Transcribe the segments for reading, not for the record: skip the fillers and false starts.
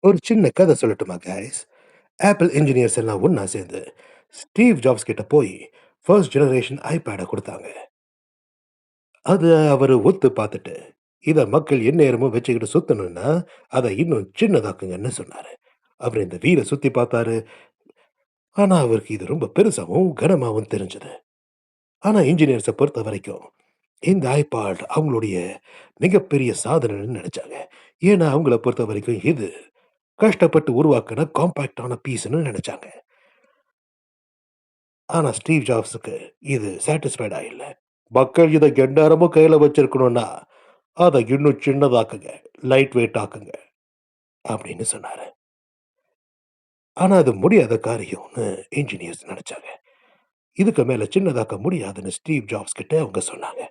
ஒரு சின்ன கதை சொல்லட்டுமா கைஸ்? ஆப்பிள் இன்ஜினியர்ஸ் எல்லாம் ஒண்ணா சேர்ந்து ஸ்டீவ் ஜாப்ஸ் கிட்ட போய் ஃபர்ஸ்ட் ஜெனரேஷன் ஐபேட குடுத்தாங்க. அத அவரு ஒத்து பார்த்துட்டு, இத மக்கள் எந்நேரமும் வச்சுக்கிட்டு சுத்தணும்னா, அத இன்னும் சின்னதாக்குங்கன்னு சொன்னாரு. அவரு இந்த வீல சுத்தி பார்த்தாரு. ஆனா, அவருக்கு இது ரொம்ப பெருசாவும், கனமாவும் தெரிஞ்சது. ஆனா, இன்ஜினியர்ஸ பொறுத்தவரைக்கும், இந்த ஐபாட் அவங்களுடைய மிகப்பெரிய சாதனைன்னு நெனச்சாங்க. ஏன்னா, அவங்கள பொறுத்தவரைக்கும் இது கஷ்டப்பட்டு உருவாக்குன காம்பாக்ட்டான பீஸ்ன்னு நெனச்சாங்க. ஆனா ஸ்டீவ் ஜாப்ஸுக்கு இது சாட்டிஸ்ஃபைடா இல்ல. மக்கள் இத எந்நேரமும் கையில வச்சிருக்கணும்னா, அத இன்னும் சின்னதாக்குங்க, லைட் வெயிட் ஆக்குங்க அப்படின்னு சொன்னாரு. ஆனா அது முடியாத காரியம்னு இன்ஜினியர்ஸ் நெனச்சாங்க. இதுக்கு மேல சின்னதாக்க முடியாதுன்னு ஸ்டீவ் ஜாப்ஸ் கிட்ட அவங்க சொன்னாங்க.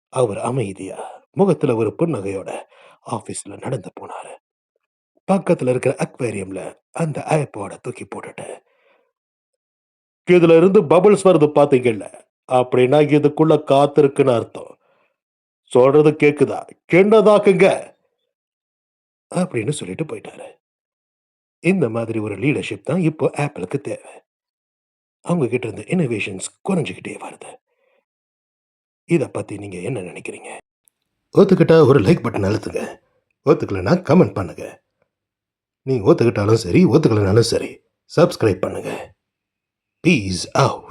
அவர் அமைதியா, முகத்துல ஒரு புன்னகையோட ஆபீஸ்ல நடந்து போனாரு. பக்கத்துல இருக்கிற அக்வேரியம்ல அந்த ஐபாட தூக்கி போட்டுட்டு, இதுல இருந்து பபிள்ஸ் வருது பாத்தீங்கல்ல, அப்படின்னா இதுக்குள்ள காத்து இருக்குன்னு அர்த்தம். சொல்றது கேக்குதா? சின்னதாக்குங்க அப்படின்னு சொல்லிட்டு போயிட்டாரு. இந்த மாதிரி ஒரு லீடர்ஷிப் தான் இப்போ ஆப்பிளுக்கு தேவை. அவங்க கிட்ட இருந்து இன்னோவேஷன்ஸ் குறைஞ்சுக்கிட்டே வருது. இத பத்தி நீங்க என்ன நினைக்கிறீங்க? ஒத்துக்கிட்டா ஒரு லைக் பட்டன் அழுத்துங்க. ஒத்துக்கலைன்னா கமெண்ட் பண்ணுங்க. நீ ஒத்துக்கிட்டாலும் சரி, ஒத்துக்கலைனாலும் சரி, சப்ஸ்கிரைப் பண்ணுங்க. Peace out.